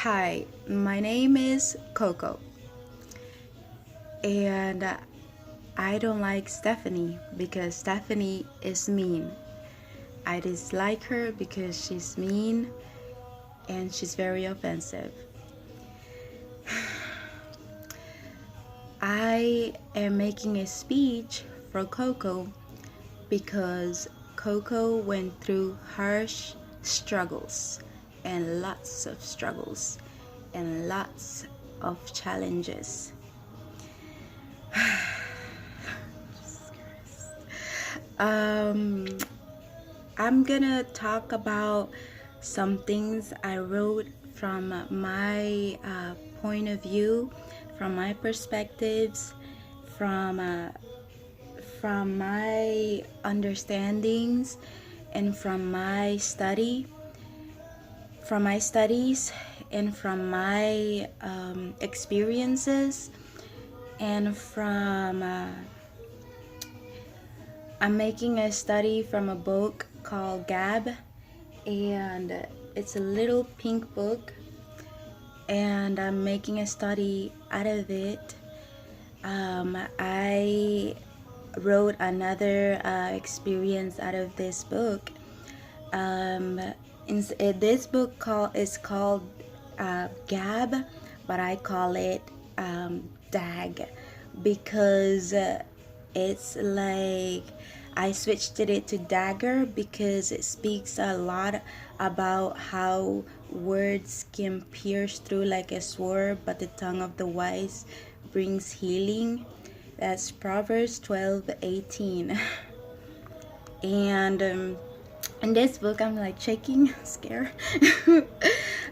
Hi, my name is Coco, and I don't like Stephanie because Stephanie is mean. I dislike her because she's mean and she's very offensive. I am making a speech for Coco because Coco went through harsh struggles and lots of struggles and lots of challenges. I'm gonna talk about some things I wrote from my point of view, from my perspectives, from my understandings, and from my studies, and from my experiences, and from I'm making a study from a book called Gab, and it's a little pink book, and I'm making a study out of it. I wrote another experience out of this book. This book is called Gab, but I call it Dag because it's like I switched it to dagger because it speaks a lot about how words can pierce through like a sword, but the tongue of the wise brings healing. That's Proverbs 12:18. And in this book, I'm like shaking, scared.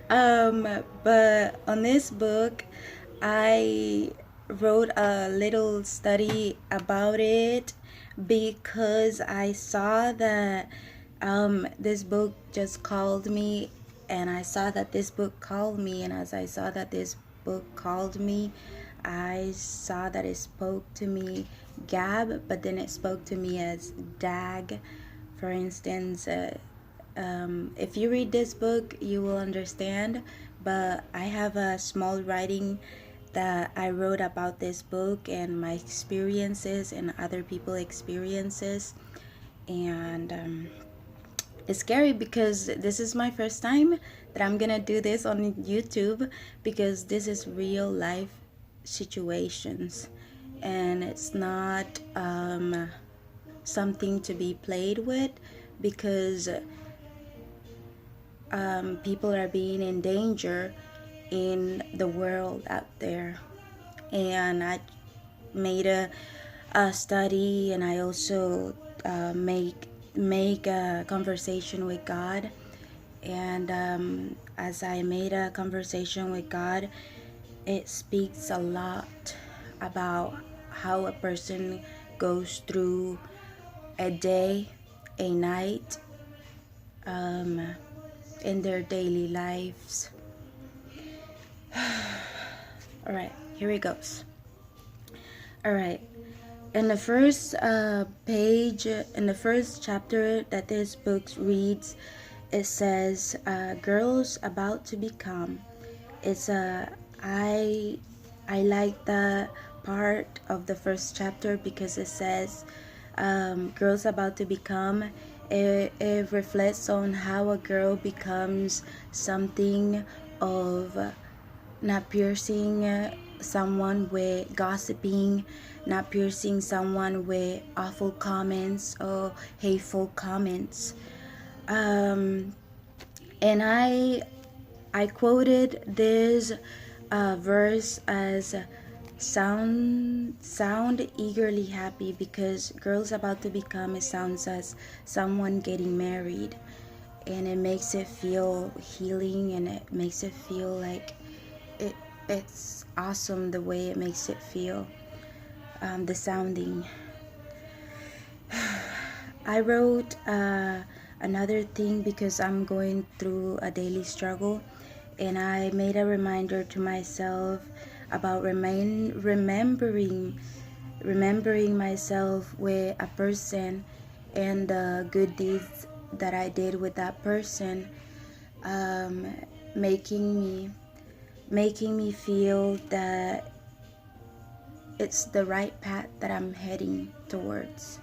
But on this book, I wrote a little study about it because I saw that this book just called me, and I saw that this book called me, and as I saw that this book called me, I saw that it spoke to me Gab, but then it spoke to me as Dag. For instance, if you read this book, you will understand, but I have a small writing that I wrote about this book and my experiences and other people's experiences. And it's scary because this is my first time that I'm gonna do this on YouTube, because this is real life situations and it's not something to be played with, because people are being in danger in the world out there. And I made a study, and I also make a conversation with God. And as I made a conversation with God, it speaks a lot about how a person goes through a day, a night, in their daily lives. All right, here it goes. All right, in the first page, in the first chapter that this book reads, it says, "Girls about to become." It's I like the part of the first chapter because it says, "Girls about to become." It reflects on how a girl becomes something of not piercing someone with gossiping, not piercing someone with awful comments or hateful comments. And I quoted this verse as sound eagerly happy, because girls about to become, it sounds as someone getting married, and it makes it feel healing, and it makes it feel like it's awesome the way it makes it feel, the sounding. I wrote another thing because I'm going through a daily struggle, and I made a reminder to myself about remembering myself with a person and the good deeds that I did with that person, making me making me feel that it's the right path that I'm heading towards.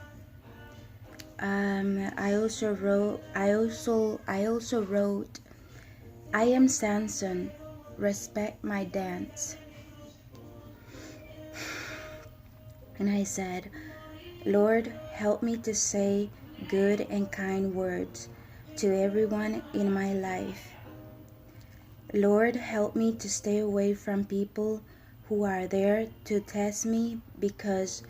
I also wrote, I am Samson, respect my dance. And I said, Lord, help me to say good and kind words to everyone in my life. Lord, help me to stay away from people who are there to test me, because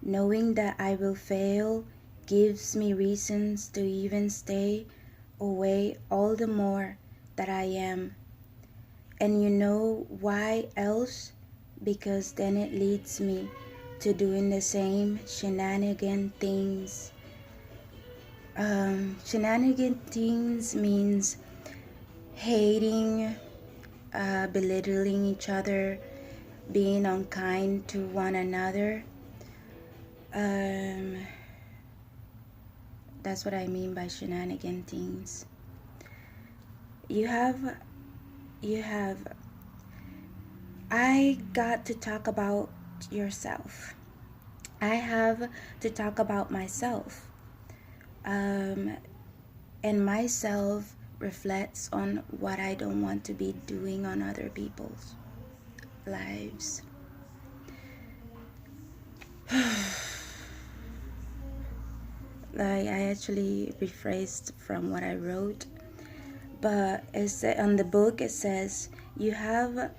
knowing that I will fail gives me reasons to even stay away all the more that I am. And you know why else? Because then it leads me to doing the same shenanigan things. Shenanigan things means hating, belittling each other, being unkind to one another. That's what I mean by shenanigan things. I got to talk about yourself. I have to talk about myself. And myself reflects on what I don't want to be doing on other people's lives. I actually rephrased from what I wrote, but on the book it says you have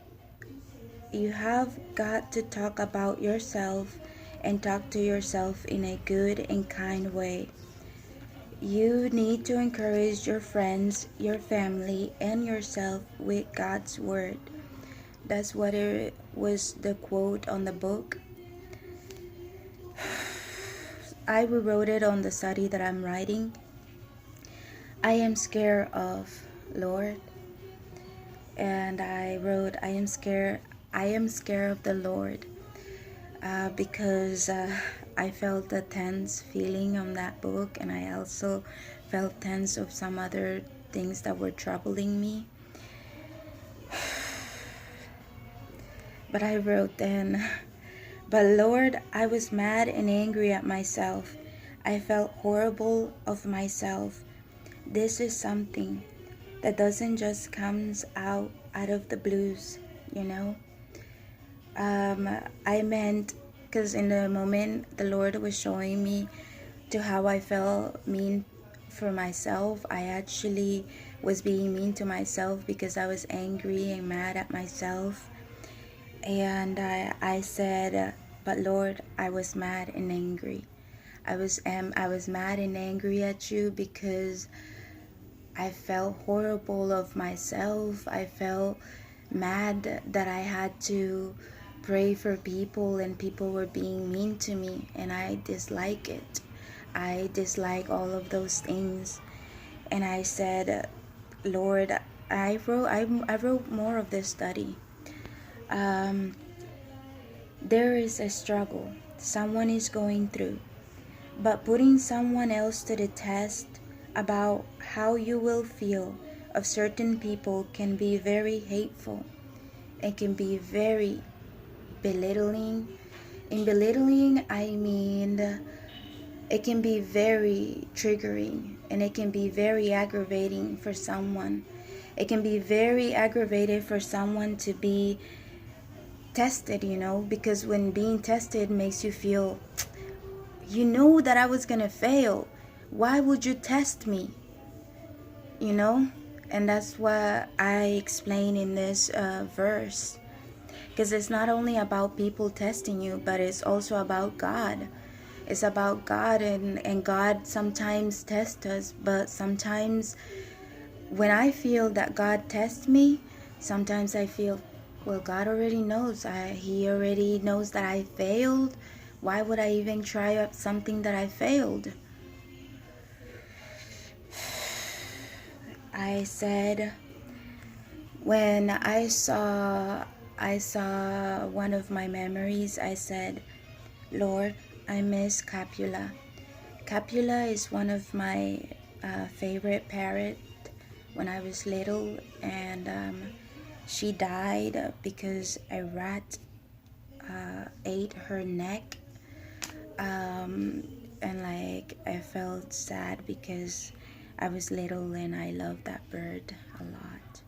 got to talk about yourself and talk to yourself in a good and kind way. You need to encourage your friends, your family, and yourself with God's word. That's what it was, the quote on the book. I rewrote it on the study that I'm writing. I am scared of, Lord. And I wrote, I am scared of the Lord. Because I felt a tense feeling on that book, and I also felt tense of some other things that were troubling me. But I wrote then, but Lord, I was mad and angry at myself. I felt horrible of myself. This is something that doesn't just comes out of the blues, you know. I meant, because in the moment the Lord was showing me to how I felt mean for myself. I actually was being mean to myself because I was angry and mad at myself. And I said, but Lord, I was mad and angry. I was mad and angry at you because I felt horrible of myself. I felt mad that I had to pray for people and people were being mean to me, and I dislike it. I dislike all of those things. And I said, Lord, I wrote more of this study. There is a struggle someone is going through, but putting someone else to the test about how you will feel of certain people can be very hateful. It can be very belittling. In belittling, I mean it can be very triggering, and it can be very aggravating for someone. It can be very aggravated for someone to be tested, you know, because when being tested makes you feel, you know that I was gonna fail. Why would you test me? You know? And that's what I explain in this verse. Because it's not only about people testing you, but it's also about God. It's about God, and God sometimes tests us, but sometimes when I feel that God tests me, sometimes I feel, well, God already knows. He already knows that I failed. Why would I even try up something that I failed? I said, when I saw one of my memories, I said, Lord, I miss Capula. Capula is one of my favorite parrot when I was little, and She died because a rat ate her neck. And like I felt sad because I was little and I loved that bird a lot.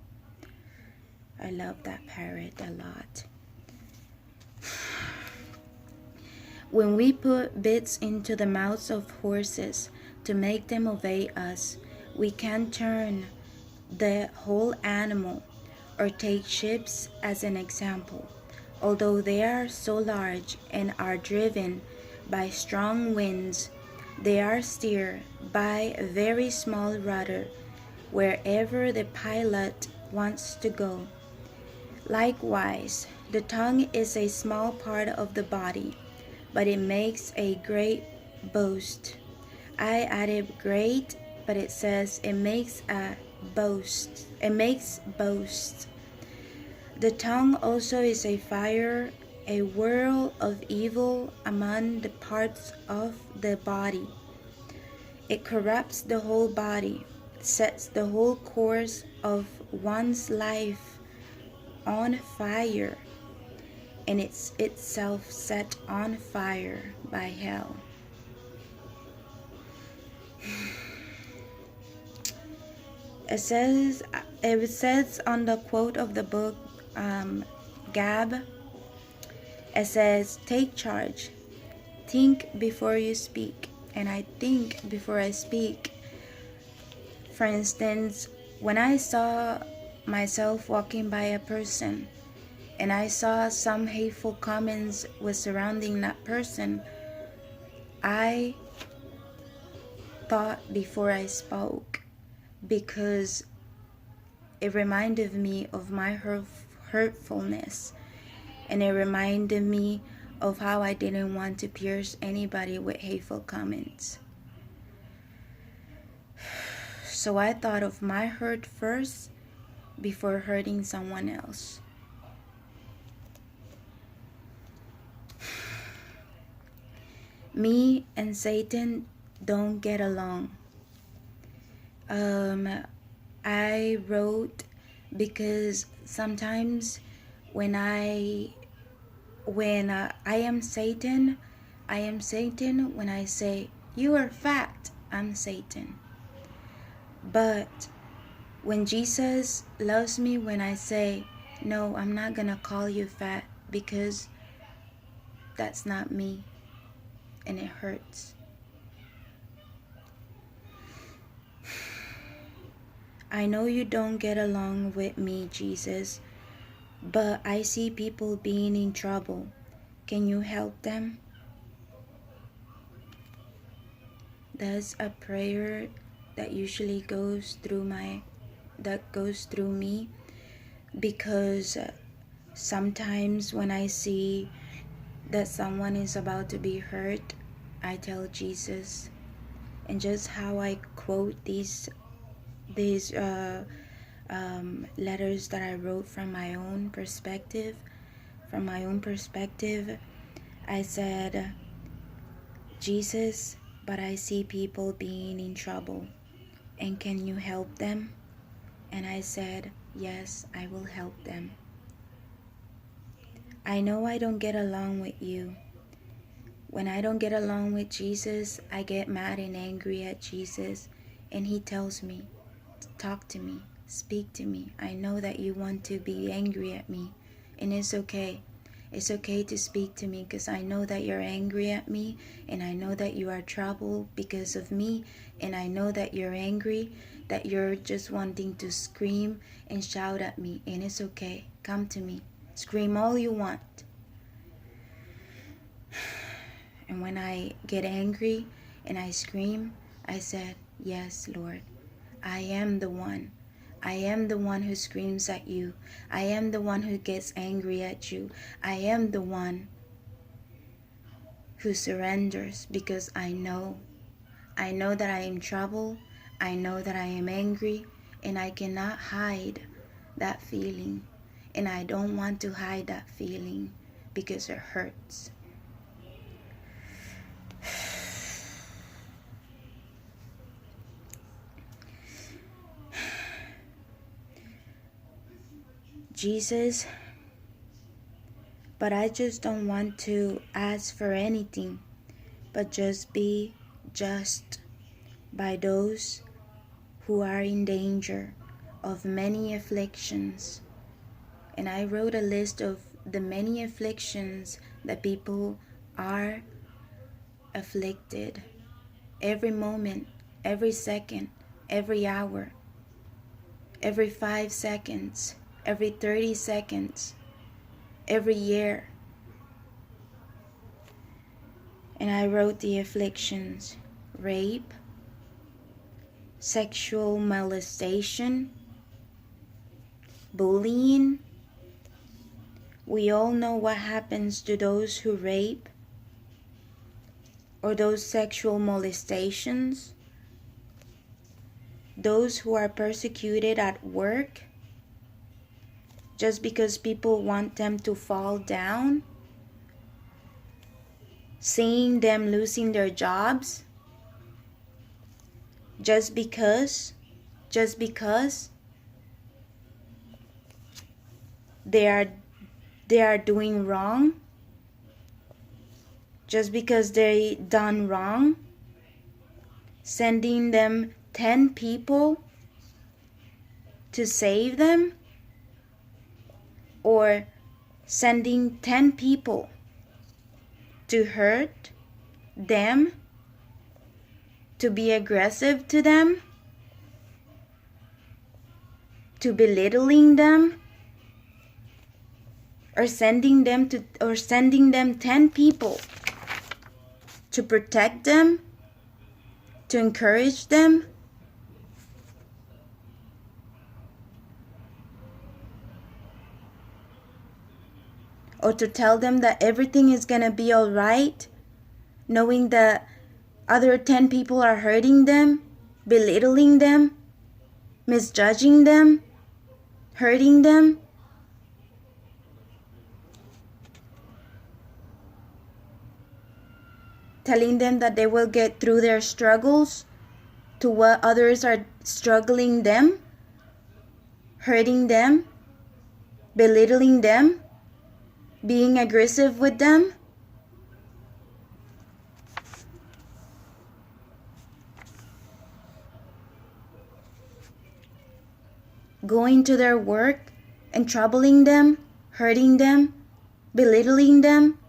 I love that parrot a lot. When we put bits into the mouths of horses to make them obey us, we can turn the whole animal, or take ships as an example. Although they are so large and are driven by strong winds, they are steered by a very small rudder wherever the pilot wants to go. Likewise, the tongue is a small part of the body, but it makes a great boast. I added great, but it says it makes a boast. It makes boast. The tongue also is a fire, a whirl of evil among the parts of the body. It corrupts the whole body, sets the whole course of one's life on fire, and it's itself set on fire by hell. It says on the quote of the book, Gab, it says, take charge, think before you speak. And I think before I speak. For instance, when I saw myself walking by a person and I saw some hateful comments was surrounding that person, I thought before I spoke, because it reminded me of my hurtfulness, and it reminded me of how I didn't want to pierce anybody with hateful comments. So I thought of my hurt first before hurting someone else. Me and Satan don't get along. I wrote because sometimes when I am Satan, when I say, you are fat, I'm Satan. But when Jesus loves me when I say, no, I'm not gonna call you fat, because that's not me, and it hurts. I know you don't get along with me, Jesus, but I see people being in trouble. Can you help them? That's a prayer that usually goes through me, because sometimes when I see that someone is about to be hurt, I tell Jesus. And just how I quote these letters that I wrote from my own perspective, I said, Jesus, but I see people being in trouble, and can you help them? And I said, yes, I will help them. I know I don't get along with you. When I don't get along with Jesus, I get mad and angry at Jesus, and he tells me, talk to me, speak to me. I know that you want to be angry at me, and it's okay. It's okay to speak to me, because I know that you're angry at me, and I know that you are troubled because of me, and I know that you're angry, that you're just wanting to scream and shout at me, and it's okay. Come to me. Scream all you want. And when I get angry and I scream, I said, yes, Lord, I am the one. I am the one who screams at you. I am the one who gets angry at you. I am the one who surrenders, because I know that I am in trouble. I know that I am angry, and I cannot hide that feeling. And I don't want to hide that feeling because it hurts. Jesus, but I just don't want to ask for anything, but just be just by those who are in danger of many afflictions. And I wrote a list of the many afflictions that people are afflicted every moment, every second, every hour, every 5 seconds, every 30 seconds, every year. And I wrote the afflictions: rape, sexual molestation, bullying. We all know what happens to those who rape or those sexual molestations. Those who are persecuted at work just because people want them to fall down, seeing them losing their jobs just because they are doing wrong, just because they done wrong, sending them 10 people to save them, or sending 10 people to hurt them, to be aggressive to them, to belittling them, or sending them 10 people to protect them, to encourage them. Or to tell them that everything is gonna be all right, knowing that other 10 people are hurting them, belittling them, misjudging them, hurting them. Telling them that they will get through their struggles to what others are struggling them, hurting them, belittling them, being aggressive with them. Going to their work and troubling them, hurting them, belittling them,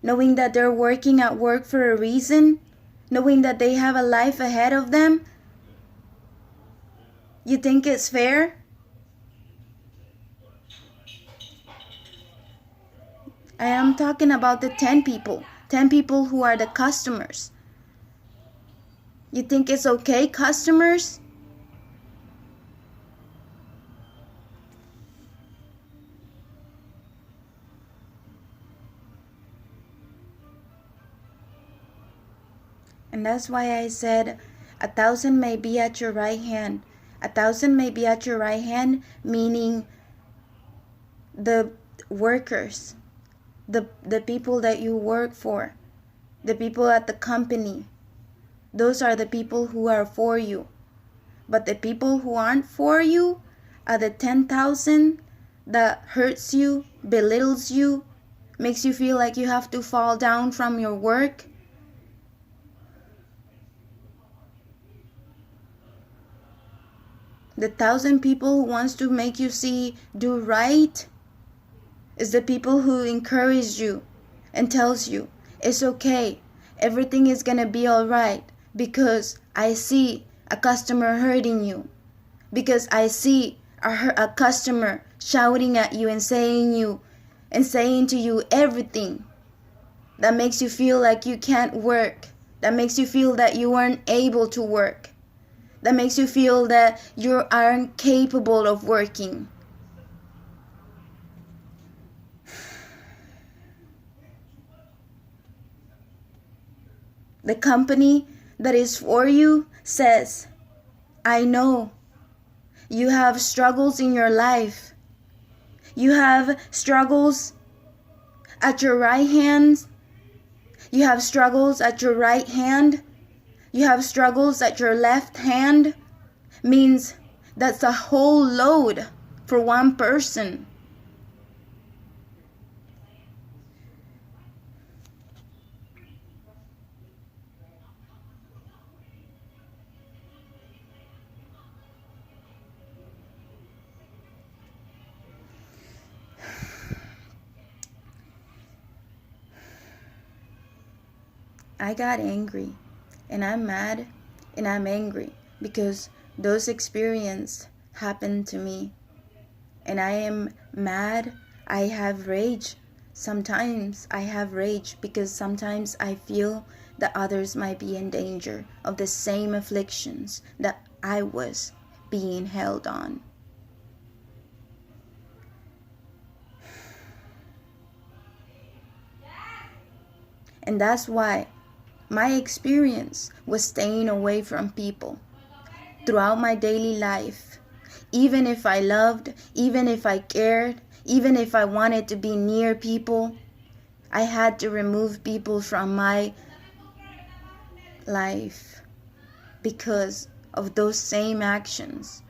knowing that they're working at work for a reason, knowing that they have a life ahead of them. You think it's fair? I am talking about the 10 people who are the customers. You think it's okay, customers? And that's why I said 1,000 may be at your right hand. 1,000 may be at your right hand, meaning the workers, the people that you work for, the people at the company. Those are the people who are for you. But the people who aren't for you are the 10,000 that hurts you, belittles you, makes you feel like you have to fall down from your work. The 1,000 people who wants to make you do right is the people who encourage you and tells you it's okay, everything is gonna be all right, because I see a customer hurting you, because I see a customer shouting at you and saying to you everything that makes you feel like you can't work, that makes you feel that you aren't able to work, that makes you feel that you aren't capable of working. The company that is for you says, I know you have struggles in your life. You have struggles at your right hand. You have struggles at your right hand. You have struggles at your left hand. Means that's a whole load for one person. I got angry, and I'm mad, and I'm angry because those experiences happened to me. And I am mad. I have rage. Sometimes I have rage because sometimes I feel that others might be in danger of the same afflictions that I was being held on. And that's why my experience was staying away from people throughout my daily life. Even if I loved, even if I cared, even if I wanted to be near people, I had to remove people from my life because of those same actions.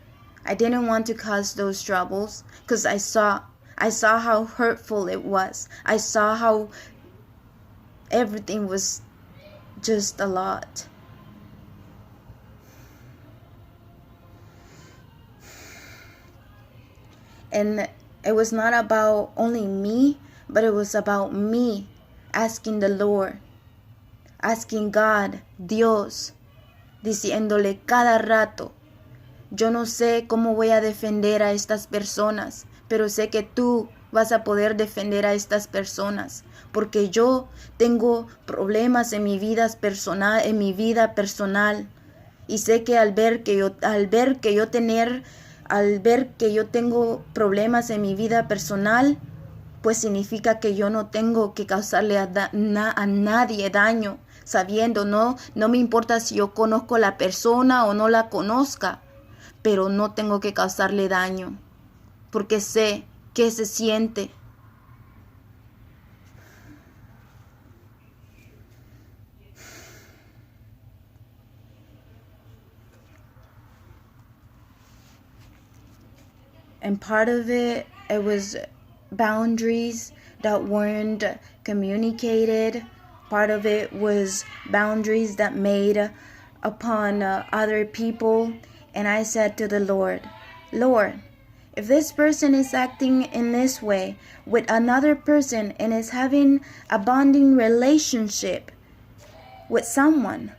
I didn't want to cause those troubles because I saw how hurtful it was. I saw how everything was just a lot. And it was not about only me, but it was about me asking the Lord, asking God, Dios, diciéndole cada rato, yo no sé cómo voy a defender a estas personas, pero sé que tú vas a poder defender a estas personas, porque yo tengo problemas en mi vida personal, y sé que al ver que yo tengo problemas en mi vida personal, pues significa que yo no tengo que causarle a nadie daño, sabiendo, no me importa si yo conozco a la persona o no la conozca, pero no tengo que causarle daño, porque sé qué se siente. And part of it was boundaries that weren't communicated. Part of it was boundaries that made upon other people. And I said to the Lord, Lord, if this person is acting in this way with another person and is having a bonding relationship with someone,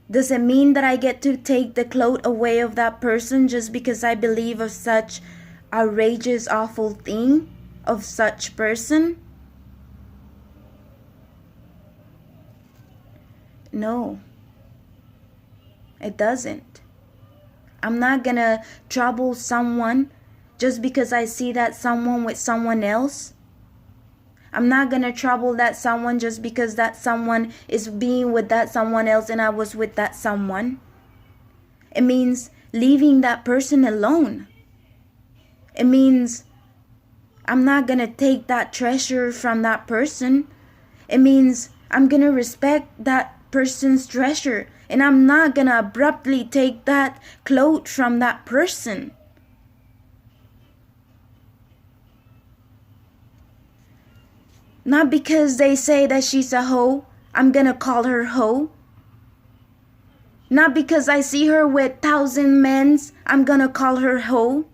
does it mean that I get to take the cloak away of that person just because I believe of such outrageous, awful thing of such person? No, it doesn't. I'm not gonna trouble someone just because I see that someone with someone else. I'm not gonna trouble that someone just because that someone is being with that someone else and I was with that someone. It means leaving that person alone. It means I'm not gonna take that treasure from that person. It means I'm gonna respect that person's treasure, and I'm not gonna abruptly take that cloak from that person. Not because they say that she's a hoe, I'm gonna call her hoe. Not because I see her with 1,000 men, I'm gonna call her hoe.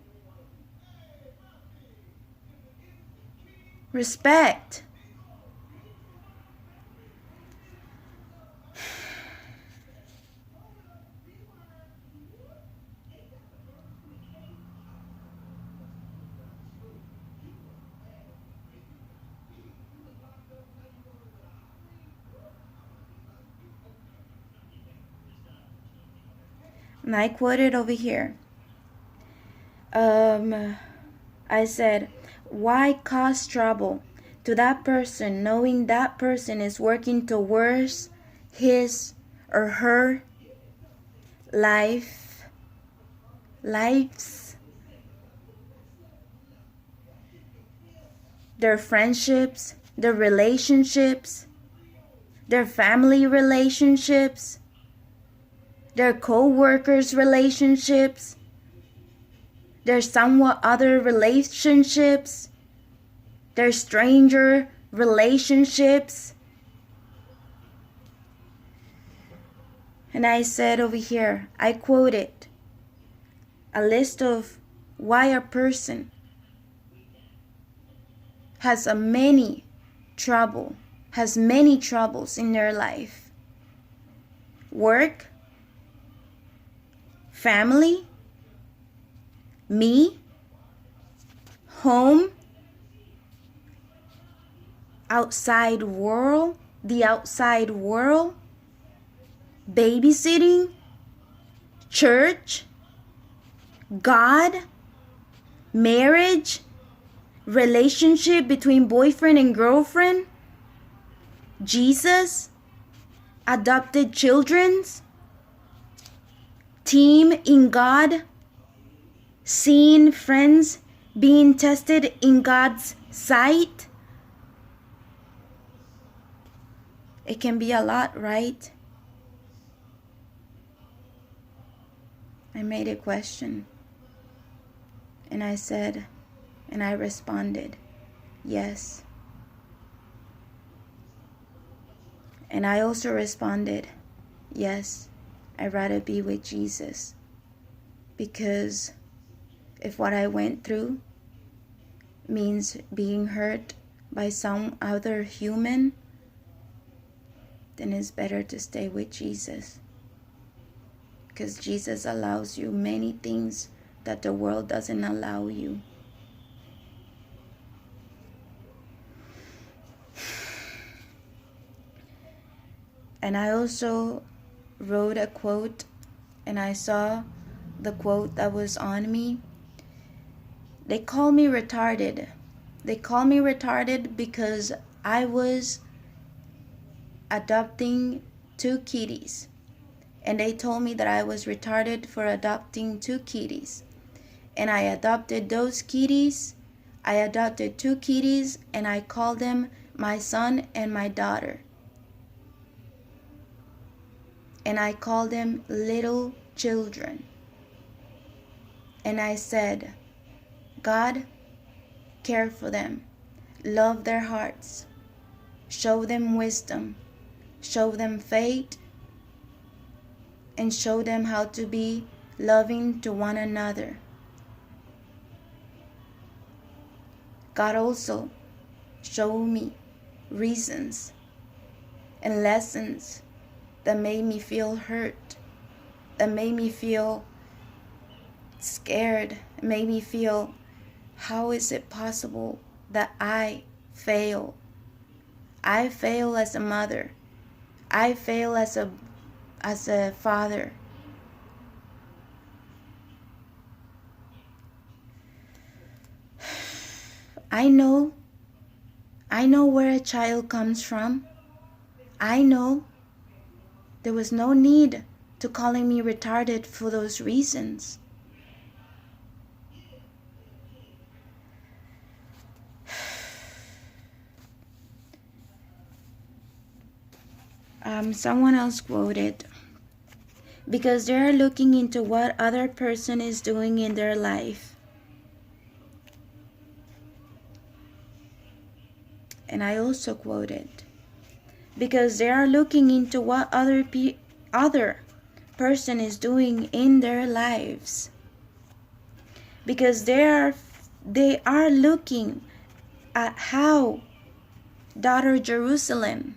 Respect. And I quoted over here. I said, why cause trouble to that person knowing that person is working towards his or her lives, their friendships, their relationships, their family relationships, their co-workers' relationships, their somewhat other relationships, their stranger relationships. And I said over here, I quoted a list of why a person has a many trouble has many troubles in their life. Work, family, me, home, outside world, the outside world, babysitting, church, God, marriage, relationship between boyfriend and girlfriend, Jesus, adopted children's, team in God, seeing friends being tested in God's sight. It can be a lot, right? I made a question. And I said, and I responded, yes. And I also responded, yes, I'd rather be with Jesus. Because if what I went through means being hurt by some other human, then it's better to stay with Jesus. Because Jesus allows you many things that the world doesn't allow you. And I also wrote a quote, and I saw the quote that was on me. They call me retarded. They call me retarded because I was adopting 2 kitties. And they told me that I was retarded for adopting 2 kitties. And I adopted those kitties. I adopted 2 kitties, and I called them my son and my daughter. And I called them little children. And I said, God, care for them, love their hearts, show them wisdom, show them faith, and show them how to be loving to one another. God also showed me reasons and lessons that made me feel hurt, that made me feel scared, made me feel, how is it possible that I fail? I fail as a mother. I fail as a father. I know where a child comes from. I know there was no need to calling me retarded for those reasons. Someone else quoted, because they are looking into what other person is doing in their life. And I also quoted, because they are looking into what other person is doing in their lives. Because they are looking at how daughter Jerusalem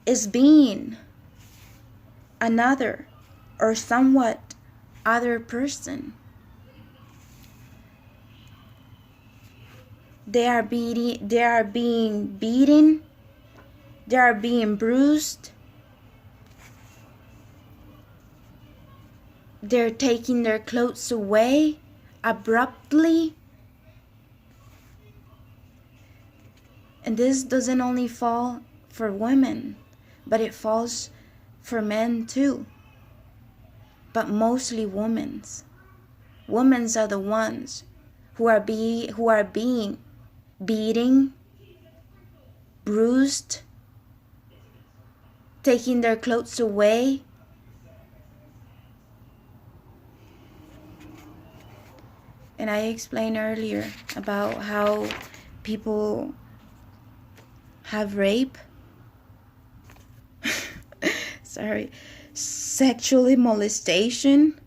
is being another or somewhat other person. They are being beaten, they are being bruised, they're taking their clothes away abruptly. And this doesn't only fall for women, but it falls for men too. But mostly women's. Women's are the ones who are being beaten, bruised, taking their clothes away. And I explained earlier about how people have rape, sexual molestation,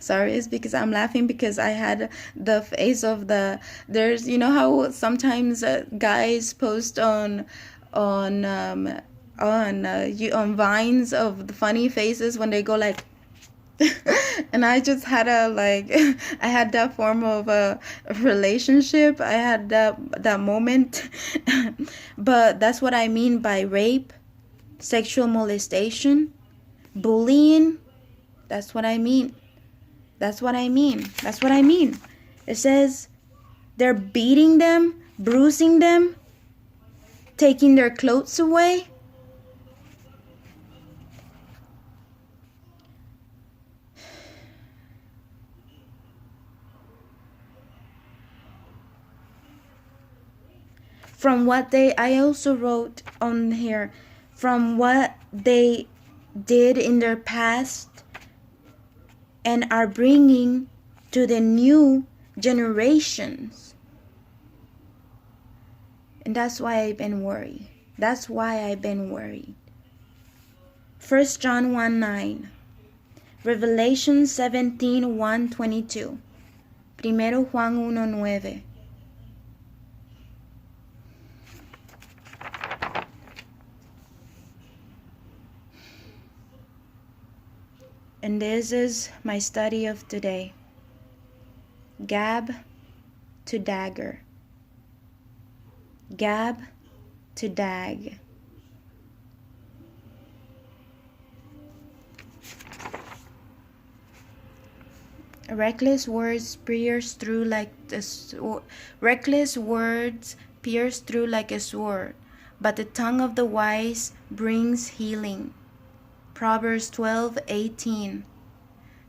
Sorry, it's because I'm laughing because I had the face of there's, you know how sometimes guys post on on Vines of the funny faces when they go like and I just had I had that form of a relationship. I had that moment. But that's what I mean by rape, sexual molestation, bullying. That's what I mean. That's what I mean. That's what I mean. It says they're beating them, bruising them, taking their clothes away. From what I also wrote on here, from what they did in their past and are bringing to the new generations. And that's why I've been worried. That's why I've been worried. 1 John 1:9. Revelation 17:1-22. Primero Juan 1:9. And this is my study of today. Gab to dagger. Gab to dag. Reckless words pierce through like a sword. Reckless words pierce through like a sword, but the tongue of the wise brings healing. Proverbs 12:18.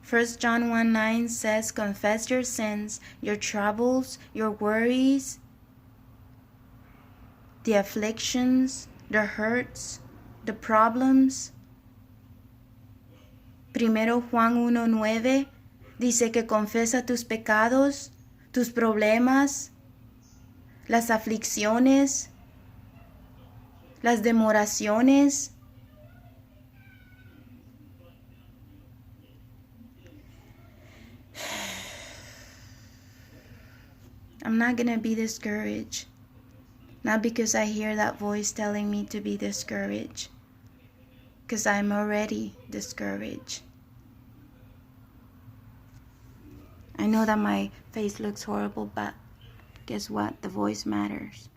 1 John 1:9 says, confess your sins, your troubles, your worries, the afflictions, the hurts, the problems. Primero Juan 1:9 dice que confesa tus pecados, tus problemas, las aflicciones, las demoraciones. I'm not going to be discouraged. Not because I hear that voice telling me to be discouraged. Because I'm already discouraged. I know that my face looks horrible, but guess what? The voice matters.